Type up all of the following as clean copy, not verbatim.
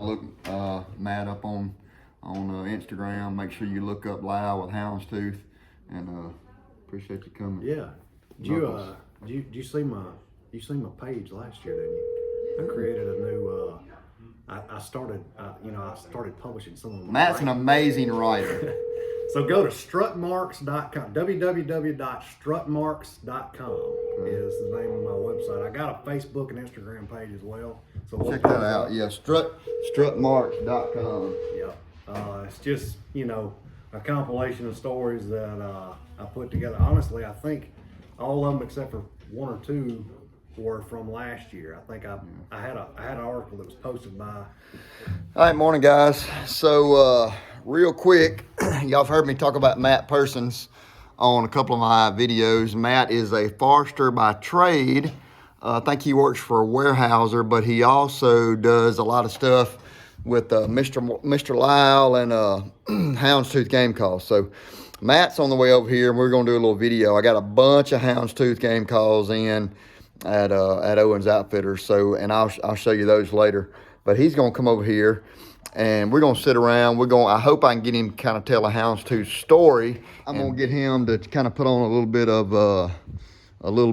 Look Matt up on Instagram. Make sure you look up Lyle with Hounds Tooth, and appreciate you coming. Yeah. Did you see my page last year? Didn't you? I created a new. I started publishing some of my. Matt's an amazing writer. So go to strutmarks.com. www.strutmarks.com is the name of my website. I got a Facebook and Instagram page as well. So check that out. Yeah, strutmarks.com. Yeah. It's just, a compilation of stories that I put together. Honestly, I think all of them except for one or two were from last year. I think I had an article that was posted by. All right, morning guys. So real quick, y'all have heard me talk about Matt Persons on a couple of my videos. Matt is a forester by trade. I think he works for a warehouser, but he also does a lot of stuff with Mr. Lyle and Hounds Tooth game calls. So Matt's on the way over here, and we're going to do a little video. I got a bunch of Hounds Tooth game calls in at Owens Outfitters. So, and I'll show you those later. But he's going to come over here, and we're going to sit around. I hope I can get him to kind of tell a Hounds Tooth story. I'm going to get him to kind of put on a little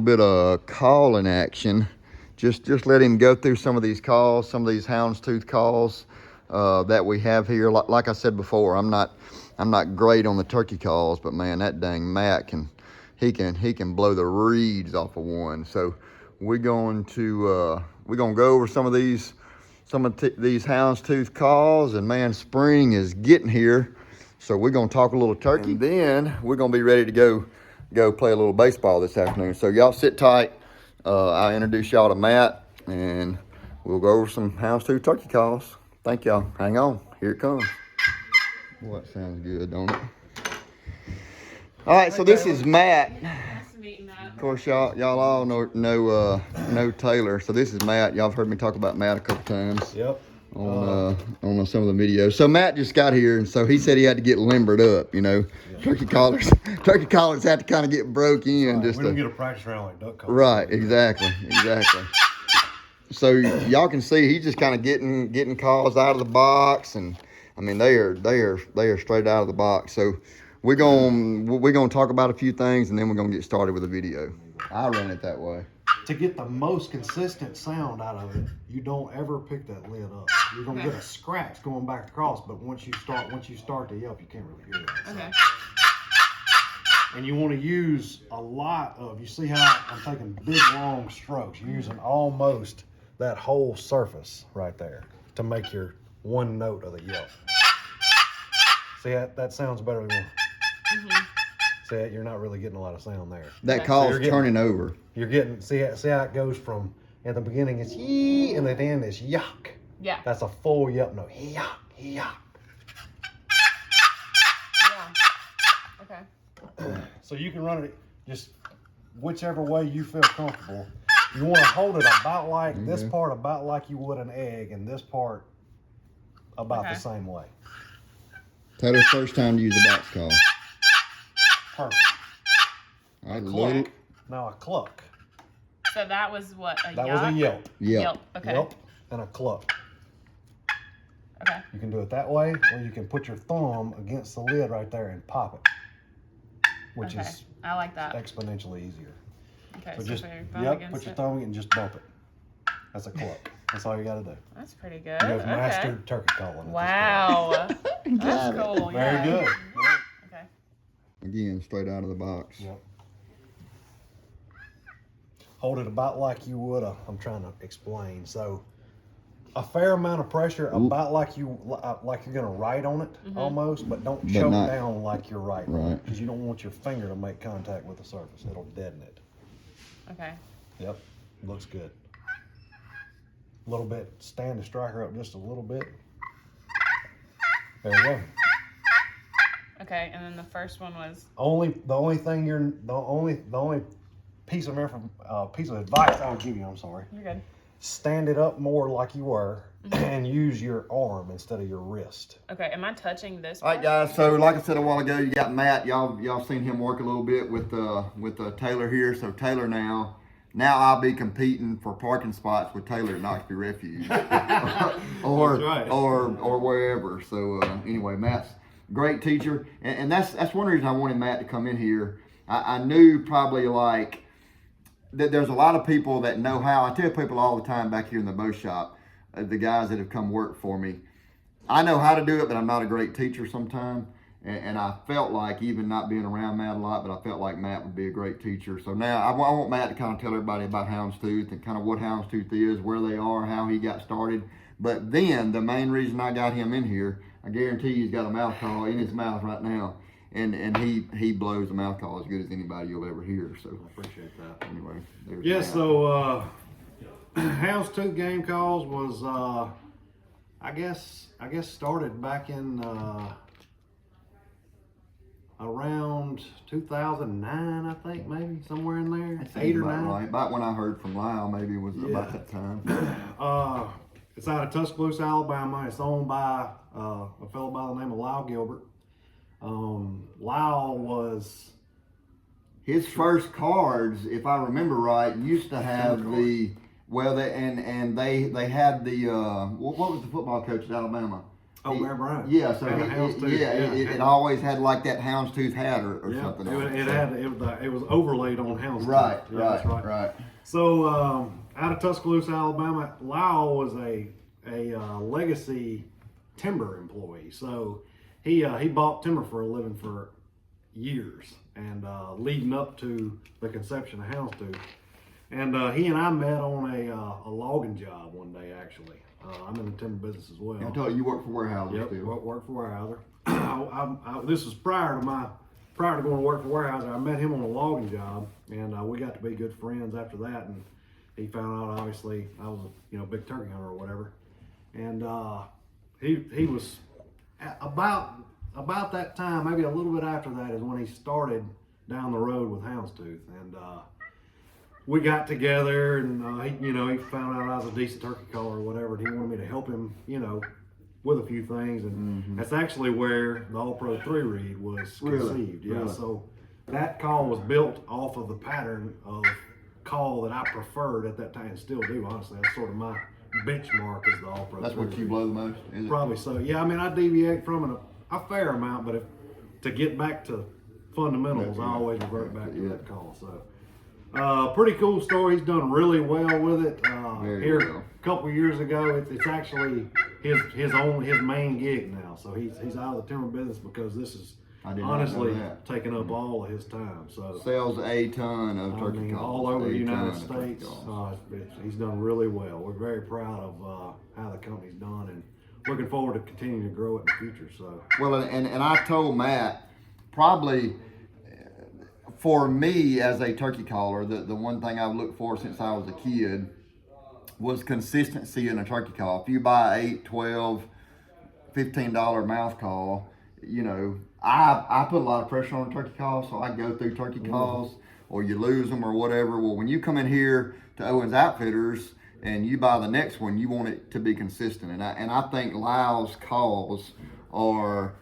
bit of calling action. Just let him go through some of these calls, some of these Hounds Tooth calls that we have here. Like I said before, I'm not great on the turkey calls, but man, that dang Matt can blow the reeds off of one. So we're going to go over some of these Hounds Tooth calls, and man, spring is getting here. So we're gonna talk a little turkey, and then we're gonna be ready to go play a little baseball this afternoon. So y'all sit tight. I'll introduce y'all to Matt, and we'll go over some Hounds Tooth turkey calls. Thank y'all. Hang on. Here it comes. Well, that sounds good, don't it? All right, so this is Matt. Nice to meet Matt. Of course, y'all all know Taylor. So this is Matt. Y'all have heard me talk about Matt a couple times. Yep. On some of the videos. So Matt just got here, and so he said he had to get limbered up. Yeah. Turkey collars have to kind of get broke in. Right. We don't get a practice round like duck collars. Right. Exactly. So y'all can see he's just kind of getting calls out of the box, and I mean they are straight out of the box. So we're gonna talk about a few things, and then we're gonna get started with the video. I run it that way. To get the most consistent sound out of it, you don't ever pick that lid up. You're gonna get a scratch going back across, but once you start to yelp, you can't really hear that. Okay. And you want to use a lot of. You see how I'm taking big long strokes. You're using almost that whole surface right there to make your one note of the yelp. See that sounds better than one. Mm-hmm. See, you're not really getting a lot of sound there. That call's turning over. You're getting, see how it goes from, at the beginning it's yee, and at the end it's yuck. Yeah. That's a full yelp note. Yuck, yuck. Yeah. Okay. So you can run it just whichever way you feel comfortable. You want to hold it about like, this part about like you would an egg, and this part about the same way. Taylor's first time to use a box call. Perfect. All right, Cluck. Now a cluck. So that was what, a That yuck? was a yelp. Yelp. Okay. Yelp and a cluck. Okay. You can do it that way, or you can put your thumb against the lid right there and pop it, which is I like that. exponentially easier. Okay, So just, put your thumb against put your it. thumb and just bump it. That's a cluck. That's all you got to do. That's pretty good. You have mastered turkey calling. Wow. That's cool. Very good. Okay. Again, straight out of the box. Yep. Hold it about like you would I'm trying to explain. So a fair amount of pressure, about like you're gonna write on it almost, but don't choke down like you're writing. Right. Because you don't want your finger to make contact with the surface. It'll deaden it. Okay. Yep. Looks good. A little bit. Stand the striker up just a little bit. There we go. Okay, and then the first one was the only piece of advice I would give you. I'm sorry. you're good. Stand it up more like you were, and use your arm instead of your wrist. Okay, am I touching this? All right, guys. So, like I said a while ago, you got Matt. Y'all seen him work a little bit with Taylor here. So Taylor now now I'll be competing for parking spots with Taylor at Knoxville Refuge, or right. or wherever. So anyway, Matt's a great teacher, and that's one reason I wanted Matt to come in here. I knew probably like that there's a lot of people that know how. I tell people all the time back here in the bow shop, the guys that have come work for me, I know how to do it, but I'm not a great teacher sometimes. And I felt like, even not being around Matt a lot, but I felt like Matt would be a great teacher. So now I want Matt to kind of tell everybody about Houndstooth and kind of what Houndstooth is, where they are, how he got started. But then the main reason I got him in here, I guarantee he's got a mouth call in his mouth right now. And he blows a mouth call as good as anybody you'll ever hear. So I appreciate that. Anyway, Yeah, so Hounds Tooth game calls was I guess started back in around 2009, I think, maybe somewhere in there. That 8 or about 9. right. About when I heard from Lyle, maybe it was about that time. It's out of Tuscaloosa, Alabama. It's owned by a fellow by the name of Lyle Gilbert. Lyle was His first cards, if I remember right, used to have they had the what was the football coach at Alabama? Mayor Bryant. Yeah, so it always had like that Houndstooth hat or something. It was overlaid on Houndstooth. Right, Yeah, that's right. So out of Tuscaloosa, Alabama, Lyle was a legacy timber employee. So he bought timber for a living for years, and leading up to the conception of Houndstooth. And he and I met on a logging job one day, actually. I'm in the timber business as well. I told you work for Weyerhaeuser. Yep, still. work for Weyerhaeuser. This was prior to going to work for Weyerhaeuser. I met him on a logging job, and we got to be good friends after that. And he found out, obviously, I was a big turkey hunter or whatever. And he was about that time, maybe a little bit after that, is when he started down the road with Houndstooth. And we got together, and he found out I was a decent turkey caller or whatever, and he wanted me to help him, with a few things. And that's actually where the All Pro 3 reed was conceived. Yeah, Really? so that call was built off of the pattern of call that I preferred at that time, and still do, honestly. That's sort of my benchmark is the All Pro 3 That's what you reed. blow the most, is it? Probably so. Yeah, I mean, I deviate from it a fair amount, but to get back to fundamentals, I always revert back to that call. So, pretty cool story. He's done really well with it. Here well. a couple years ago, it's actually his main gig now. So he's out of the timber business because this is I did not know honestly that. taking up all of his time. So Sells a ton of turkey calls. all over the A United ton of turkey States. calls. He's done really well. We're very proud of how the company's done, and looking forward to continuing to grow it in the future. So Well, and I told Matt, probably for me as a turkey caller, the one thing I've looked for since I was a kid was consistency in a turkey call. If you buy $8, $12, $15 mouth call, I put a lot of pressure on a turkey call, so I go through turkey calls, or you lose them or whatever. Well, when you come in here to Owens Outfitters and you buy the next one, you want it to be consistent. And I think Lyle's calls are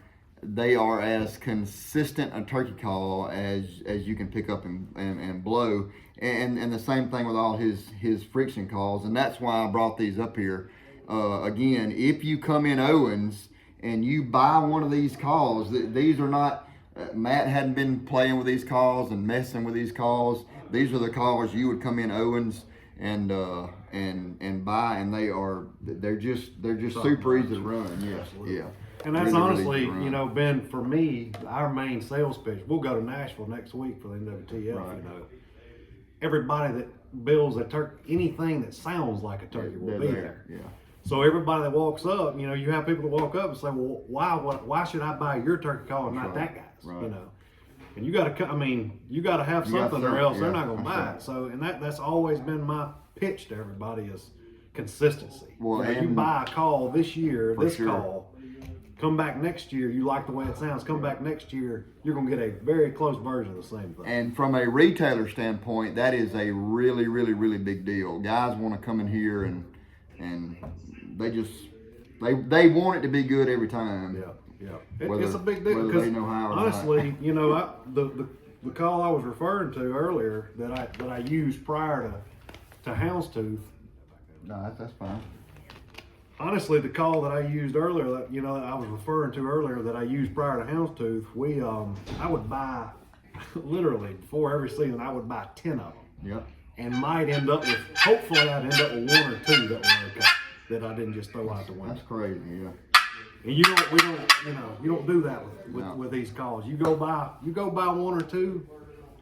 as consistent a turkey call as you can pick up and blow. And the same thing with all his friction calls. And that's why I brought these up here. Again, if you come in Owens and you buy one of these calls, these are not, Matt hadn't been playing with these calls and messing with these calls. These are the calls you would come in Owens and buy, and they're just super easy to run. Yeah. And that's Really, honestly, really easy to run. been for me our main sales pitch. We'll go to Nashville next week for the NWTF. Right. Everybody that builds a turkey, anything that sounds like a turkey will They're be there. there. Yeah. So everybody that walks up, you have people that walk up and say, "Well, why should I buy your turkey call and not that guy's?" Right. And you got to, you got to have something, or else they're not going to that's buy right. it. So, and that's always been my pitch to everybody is consistency. Well, you and- buy a call this year, this sure. call. Come back next year, you like the way it sounds. Come back next year, you're going to get a very close version of the same thing. And from a retailer standpoint, that is a really, really, really big deal. Guys want to come in here and they want it to be good every time. Yeah. Whether- It's a big deal whether because they know how or not. honestly, the call I was referring to earlier that I used prior to Houndstooth. No, that's fine. Honestly, the call that I used earlier, that I was referring to earlier, that I used prior to Houndstooth, I would buy literally before every season, I would buy 10 of them. Yep. And might end up with, hopefully, I'd end up with 1 or 2 that were okay, that I didn't just throw out the window. That's crazy, yeah. And you don't do that with these calls. You go buy 1 or 2,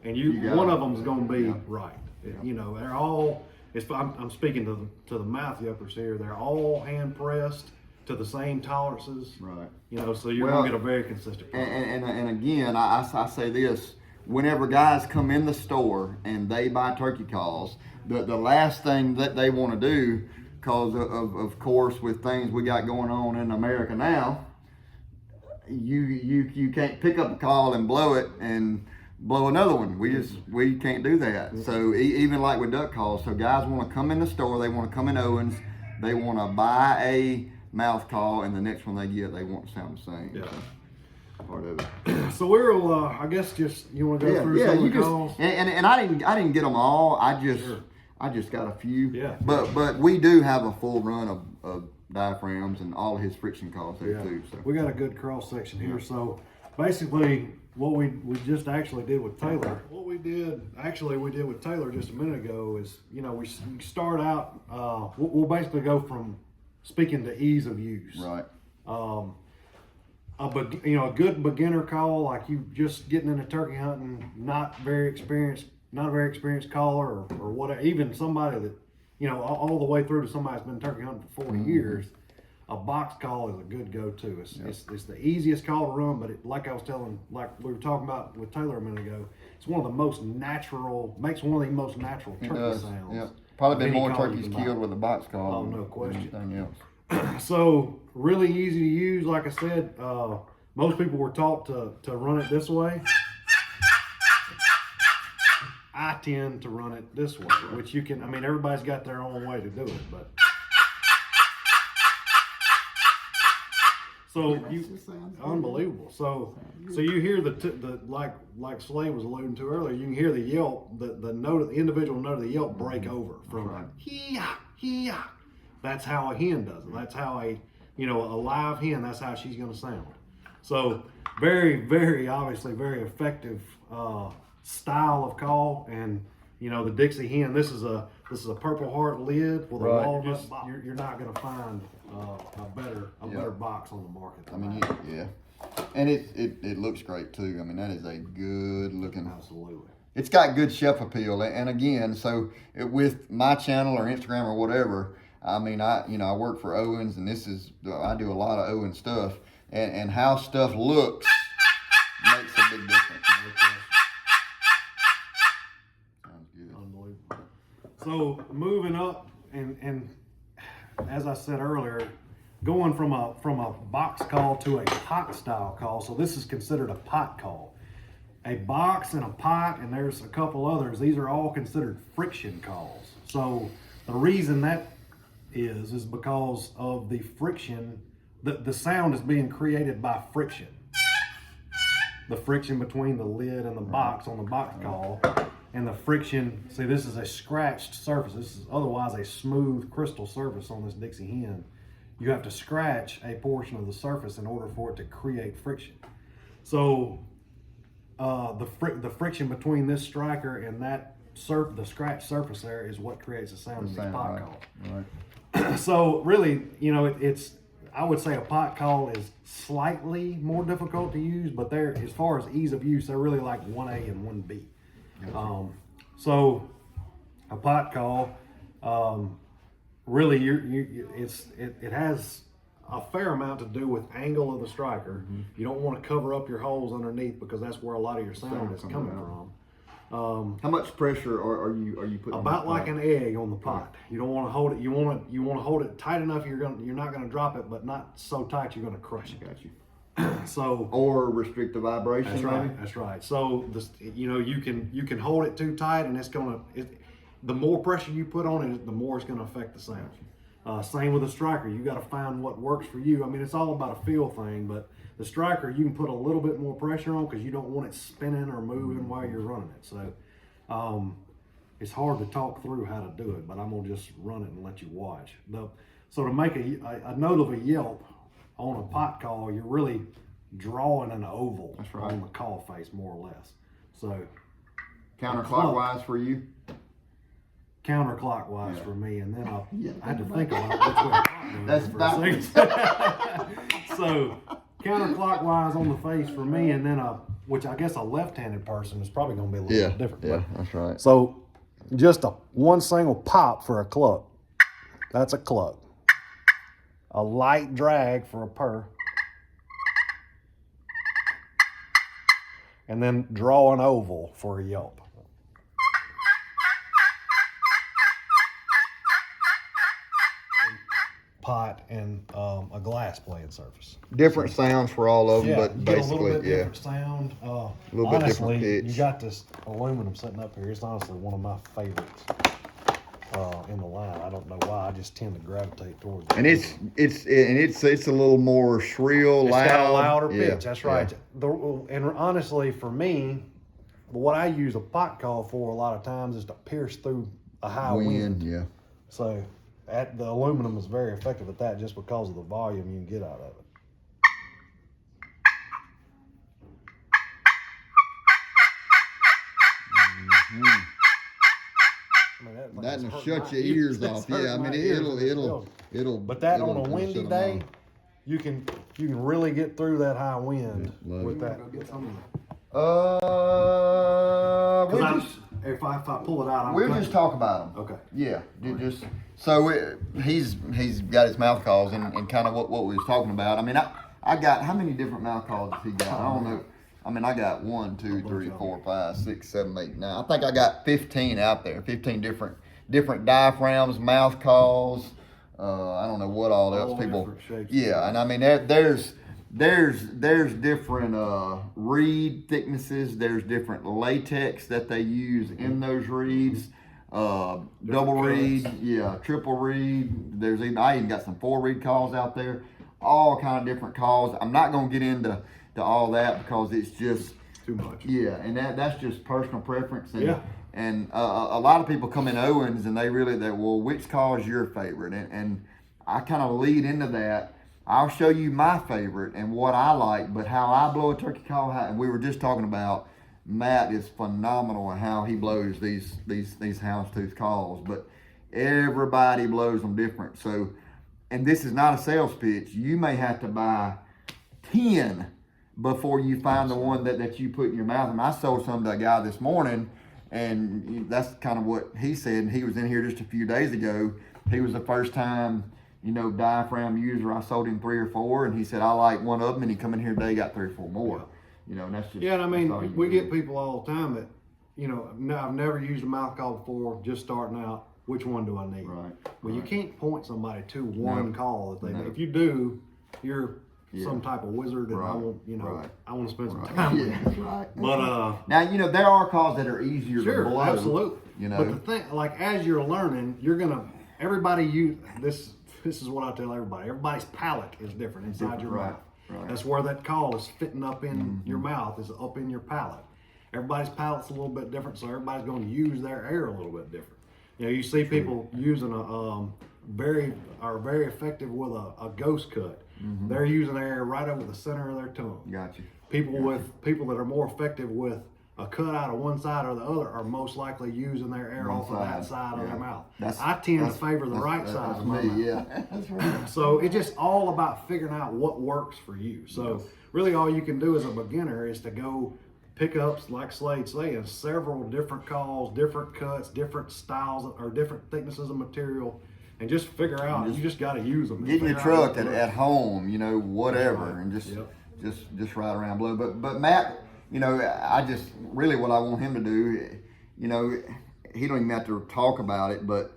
and one of them's going to be right. Yeah. They're all. I'm speaking to the mouth yuppers here. They're all hand pressed to the same tolerances. Right. So you're going to get a very consistent product. And again, I say this: whenever guys come in the store and they buy turkey calls, the last thing that they want to do, because of course with things we got going on in America now, you can't pick up a call and blow it and blow another one. We can't do that. So even like with duck calls, so guys want to come in the store, they want to come in Owens, they want to buy a mouth call, and the next one they get, they want to sound the same. Yeah. So, part of it. So we'll, I guess, just you want to go through some of the calls. And I didn't get them all. I just got a few. Yeah. But we do have a full run of diaphragms and all of his friction calls there too. So we got a good cross section here. So basically, what we just actually did with Taylor, we did with Taylor just a minute ago is, we start out, we'll basically go from speaking to ease of use. Right. A good beginner call, like you just getting into turkey hunting, not a very experienced caller or whatever, even somebody that, all the way through to somebody that's been turkey hunting for 40 years, a box call is a good go-to. It's the easiest call to run, but like we were talking about with Taylor a minute ago, it's one of the most natural, makes one of the most natural turkey sounds. Yeah. Probably been more turkeys killed with a box call. Oh, no question. Than anything else. So really easy to use. Like I said, most people were taught to run it this way. I tend to run it this way, which everybody's got their own way to do it, but. So unbelievable. So you hear the like Slade was alluding to earlier. You can hear the yelp, the note, the individual note of the yelp break over from hee-yah. That's how a hen does it. That's how a live hen. That's how she's going to sound. So very, very obviously very effective style of call. And the Dixie hen. This is a Purple Heart lid with a walnut box. You're not going to find a better box on the market. Yeah, and it looks great too. That is a good looking. Absolutely. It's got good chef appeal, and again, so with my channel or Instagram or whatever, I work for Owens, and I do a lot of Owens stuff, and how stuff looks makes a big difference. Sounds good. Unbelievable. So moving up, and as I said earlier, going from a box call to a pot style call. So this is considered a pot call. A box and a pot, and there's a couple others. These are all considered friction calls. So the reason that is because of the friction. The sound is being created by friction. The friction between the lid and the box on the box call, and the friction. See, this is a scratched surface. This is otherwise a smooth crystal surface on this Dixie hen. You have to scratch a portion of the surface in order for it to create friction. So the friction between this striker and that the scratched surface there is what creates the sound of this pot call. Right. So really, I would say a pot call is slightly more difficult to use, but as far as ease of use, they're really like 1A and 1B. So a pot call, really, it has a fair amount to do with angle of the striker. Mm-hmm. You don't want to cover up your holes underneath because that's where a lot of your sound is coming from. How much pressure are you putting? About like an egg on the pot. You don't want to hold it. You want to hold it tight enough. You're not gonna drop it, but not so tight you're gonna crush it. Got you. So or restrict the vibration. That's right. Maybe? That's right. So you can hold it too tight, and the more pressure you put on it, the more it's gonna affect the sound. Same with a striker. You got to find what works for you. I mean, it's all about a feel thing, but the striker you can put a little bit more pressure on because you don't want it spinning or moving while you're running it. So it's hard to talk through how to do it, but I'm gonna just run it and let you watch. So to make a note of a yelp on a pot call, you're really drawing an oval on the call face, more or less. So Counterclockwise for you? Counterclockwise for me, and then I had to think about which way I'm That's backwards. So counterclockwise on the face for me, and then which I guess a left-handed person is probably going to be a little bit different. Yeah, that's right. So just one single pop for a cluck. That's a cluck. A light drag for a purr. And then draw an oval for a yelp. Pot and a glass playing surface. Different sounds for all of them, but get basically, a little bit different sound. a little bit different pitch. You got this aluminum sitting up here. It's honestly one of my favorites in the line. I don't know why. I just tend to gravitate towards it. And it's a little more shrill, loud. It's got a louder pitch. Yeah, That's right. And honestly, for me, what I use a pot call for a lot of times is to pierce through a high wind. Yeah. So the aluminum is very effective at that just because of the volume you can get out of it. Mm-hmm. I mean, That'll shut your ears off. Yeah, I mean it'll. But that on a it'll windy shut 'em day, off. you can really get through that high wind with that. If I pull it out, We'll just talk about them. Okay. Yeah, he's got his mouth calls and kind of what we was talking about. I mean, I got, how many different mouth calls does he got? I don't know. I mean, I got 1, 2, 3, 4, 5, 6, 7, 8, 9. I think I got 15 out there. 15 different diaphragms, mouth calls. I don't know what all else people. Yeah, and I mean there's different reed thicknesses. There's different latex that they use in those reeds. Double reed, triple reed. I even got some 4 reed calls out there. All kind of different calls. I'm not gonna get into all that because it's just too much. Yeah, and that's just personal preference. And, Yeah. And a lot of people come in Owens and they well, which call is your favorite? And I kind of lead into that. I'll show you my favorite and what I like, but how I blow a turkey call, and we were just talking about Matt is phenomenal in how he blows these Houndstooth calls, but everybody blows them different. So, and this is not a sales pitch. You may have to buy 10 before you find the one that you put in your mouth. And I sold some to a guy this morning, and that's kind of what he said. And he was in here just a few days ago. He was the first time, diaphragm user. I sold him 3 or 4, and he said, I like one of them, and he come in here today, got 3 or 4 more. And that's just. Yeah, and I mean, we get people all the time that, I've never used a mouth call before, just starting out. Which one do I need? Right. Well, you can't point somebody to one call that they. No. If you do, you're some type of wizard, and I want, I want to spend some time with you. That's right. But now there are calls that are easier to blow. Absolutely. But the thing, like as you're learning, you're gonna everybody use this. This is what I tell everybody. Everybody's palate is different inside your mouth. Right. That's where that call is fitting up in your mouth, is up in your palate. Everybody's palate's a little bit different, so everybody's going to use their air a little bit different. You see people using a very effective with a ghost cut. They're using their air right over the center of their tongue. Gotcha. People that are more effective with a cut out of one side or the other are most likely using their air off of that side of their mouth. I tend to favor the right side of my mouth. Yeah, that's right. So it's just all about figuring out what works for you. So really all you can do as a beginner is to go pick up, like Slade's saying, several different calls, different cuts, different styles, or different thicknesses of material, and just figure out, you just got to use them. Get in your truck at home, whatever, and just ride around blow. But Matt, I just really what I want him to do, he don't even have to talk about it, but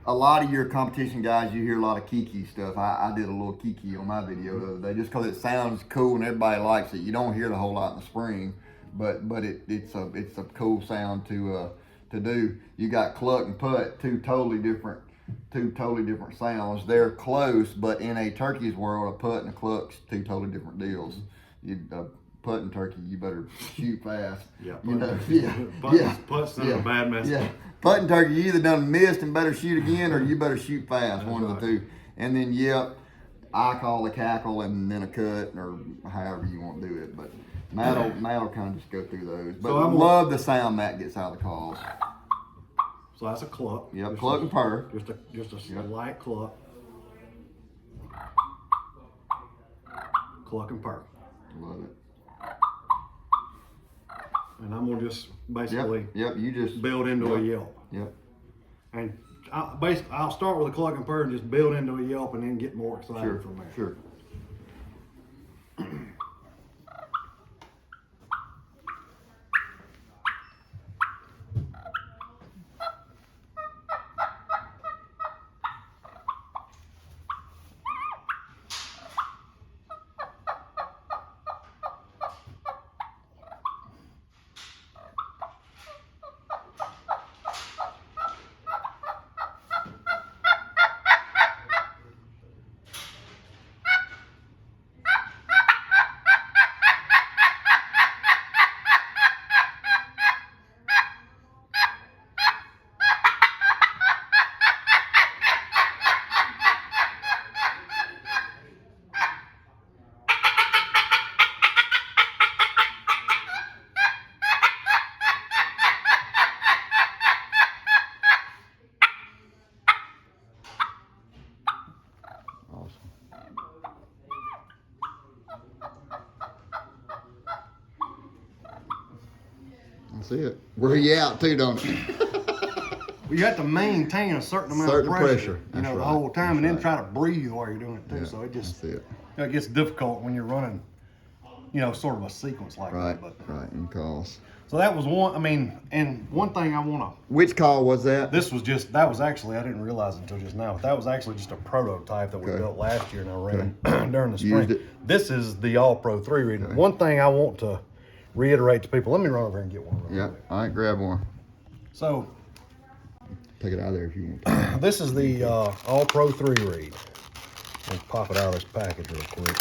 a lot of your competition guys, you hear a lot of kiki stuff. I did a little kiki on my video the other day just because it sounds cool and everybody likes it. You don't hear it a whole lot in the spring, but it's a cool sound to do. You got cluck and putt, 2 totally different two totally different sounds. They're close, but in a turkey's world, a putt and a cluck's two totally different deals. A putt and turkey, you better shoot fast. Yeah, you know, yeah, Putt's not a bad message. Yeah, putt and turkey, you either done missed and better shoot again, or you better shoot fast. One of the two. And then I call a cackle and then a cut, or however you want to do it. But Matt'll kind of just go through those. But I love the sound Matt gets out of the calls. So that's a cluck. Yep, cluck and purr. Just a light cluck. Cluck and purr. Love it. And I'm gonna just basically you just build into a yelp. Yep. And I'll start with a cluck and purr and just build into a yelp and then get more excited from there. Sure. That's it. Wear you out too, don't you? Well, you have to maintain a certain amount of pressure, you know, the whole time, and then try to breathe while you're doing it too. Yeah, so it just, that's it. You know, it gets difficult when you're running, you know, sort of a sequence like that. But, right, in calls. So that was one. I mean, and one thing I want to. Which call was that? This was just, that was actually, I didn't realize it until just now, but that was actually just a prototype that we built last year and I ran during the spring. This is the All Pro 3 reader. Okay. One thing I want to reiterate to people, let me run over here and get one. Yeah, all right, grab one. So, take it out of there if you want. This is the All Pro 3 reed. I'll pop it out of this package real quick.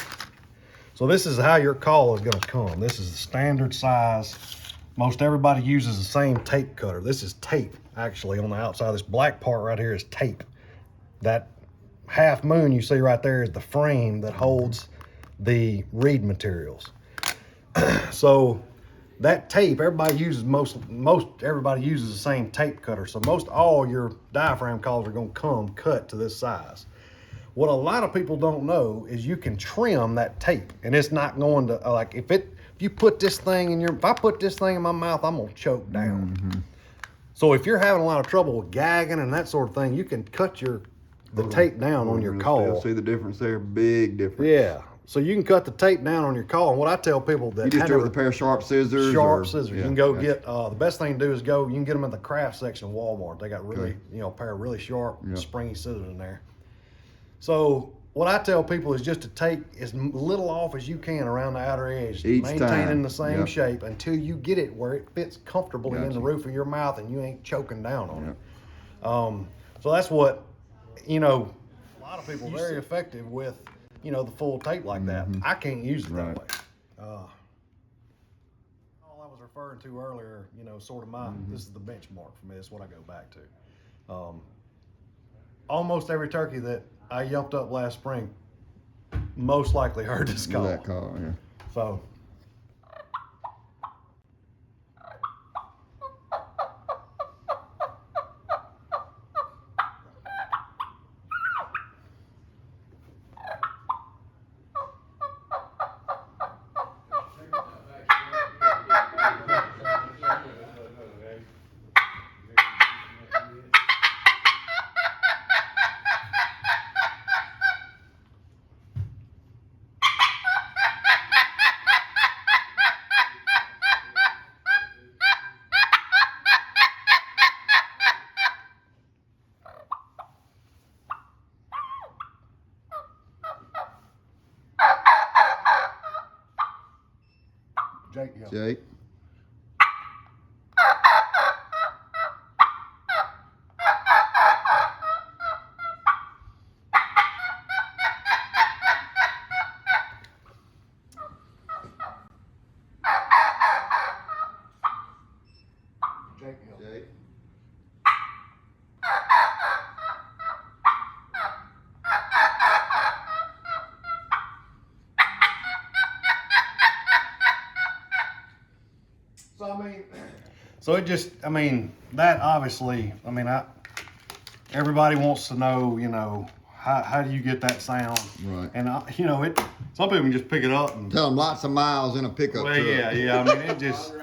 So this is how your call is going to come. This is the standard size. Most everybody uses the same tape cutter. This is tape, actually, on the outside. This black part right here is tape. That half moon you see right there is the frame that holds the reed materials. So that tape, everybody uses most everybody uses the same tape cutter. So most all your diaphragm calls are going to come cut to this size. What a lot of people don't know is you can trim that tape, and it's not going to like if you put this thing in if I put this thing in my mouth, I'm gonna choke down. Mm-hmm. So if you're having a lot of trouble with gagging and that sort of thing, you can cut the tape down on your call. See the difference there? Big difference. Yeah. So you can cut the tape down on your call. And what I tell people that you just do it with a pair of sharp scissors. Scissors. You can go get the best thing to do is you can get them in the craft section of Walmart. They got really a pair of really sharp, springy scissors in there. So what I tell people is just to take as little off as you can around the outer edge, maintaining the same shape until you get it where it fits comfortably in the roof of your mouth and you ain't choking down on it. So that's what, a lot of people very effective with, the full tape like that. I can't use it that way. All I was referring to earlier, sort of this is the benchmark for me. That's what I go back to. Almost every turkey that I yelped up last spring most likely heard this call. That call, yeah. So. Jake. So it just, I mean, that obviously, I mean, everybody wants to know, you know, how do you get that sound? Right. And you know, some people can just pick it up and Tell them lots of miles in a pickup well, truck. yeah. I mean, it just.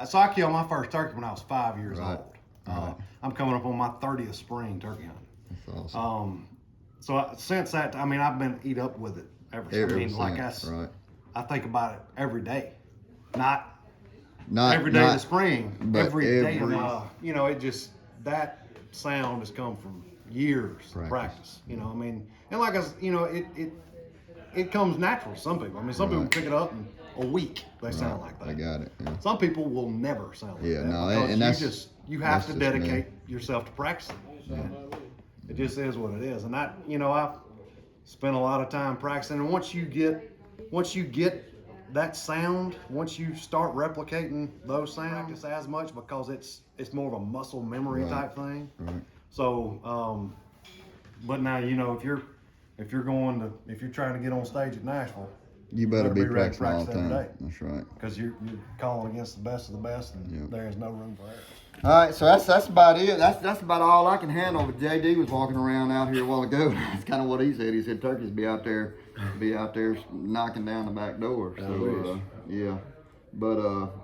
So I killed my first turkey when I was 5 years Right. old. I'm coming up on my 30th spring turkey hunting. That's awesome. So since that, I mean, I've been eat up with it ever since. I mean, like right. I think about it every day, not every day of the spring, but every day of my, you know, it just, that sound has come from years of practice, you know, I mean, and like you know, it comes natural to some people. I mean, some people pick it up in a week, they sound like that. I got it. Yeah. Some people will never sound like that. Yeah, no, because and that's you have to just dedicate yourself to practicing. Yeah. It just is what it is. And that, you know, I've spent a lot of time practicing, and once you get that sound, once you start replicating those sounds as much, because it's more of a muscle memory type thing. Right. So, but now, you know, if you're trying to get on stage at Nashville, you better be ready to practicing all the every time. day. That's right. Because you're calling against the best of the best, and there is no room for error. All right, so that's about it. That's about all I can handle. But JD was walking around out here a while ago. That's kind of what he said. He said turkeys be out there knocking down the back door. So yeah, but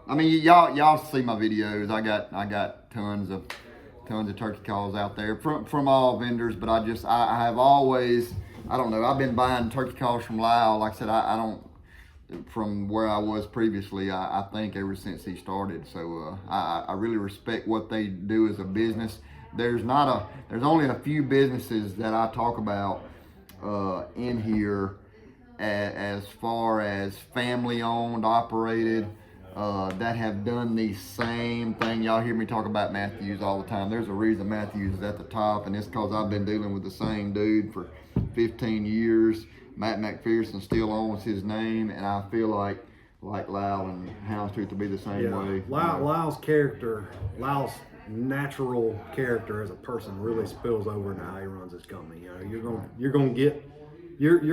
I mean, y'all see my videos. I got tons of turkey calls out there from all vendors. But I have always, I don't know, I've been buying turkey calls from Lyle. Like I said, I don't. From where I was previously, I think ever since he started. So I really respect what they do as a business. There's only a few businesses that I talk about in here as far as family owned, operated, that have done the same thing. Y'all hear me talk about Matthews all the time. There's a reason Matthews is at the top, and it's because I've been dealing with the same dude for 15 years. Matt McPherson still owns his name, and I feel like Lyle and Houndstooth to be the same way. Lyle's natural character as a person really spills over into how he runs his company. You know, you're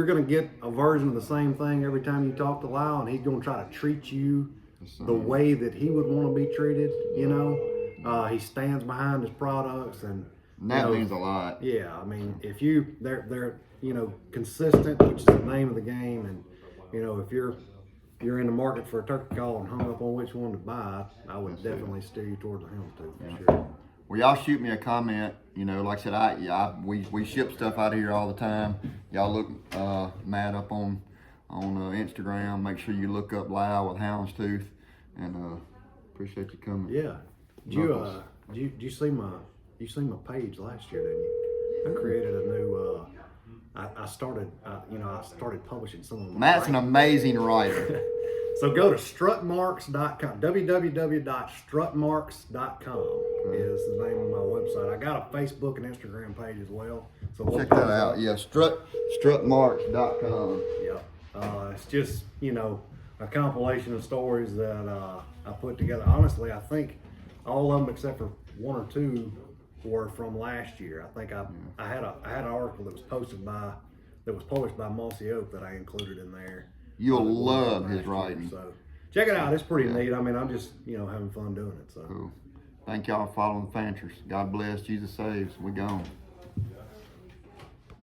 gonna get a version of the same thing every time you talk to Lyle, and he's gonna try to treat you the way that he would want to be treated. You know, he stands behind his products, and that means a lot. Yeah, I mean, if they're you know, consistent, which is the name of the game, and you know, if you're in the market for a turkey call and hung up on which one to buy, I would definitely steer you towards the Houndstooth for sure. Well, y'all shoot me a comment. You know, like I said, we ship stuff out of here all the time. Y'all look Matt up on Instagram. Make sure you look up Lyle with Houndstooth, and appreciate you coming. Yeah. Did you see my page last year? Didn't you? I created a new. I started publishing some of my Matt's an amazing writer. So go to strutmarks.com. www.strutmarks.com is the name of my website. I got a Facebook and Instagram page as well. So check that out. Yeah, strutmarks.com. Yep. It's just, you know, a compilation of stories that I put together. Honestly, I think all of them except for one or two were from last year. I think I had an article that was published by Mossy Oak that I included in there. You'll love his writing. So check it out. It's pretty neat. I mean, I'm just, you know, having fun doing it. So cool. Thank y'all for following the Fanchers. God bless. Jesus saves. We gone.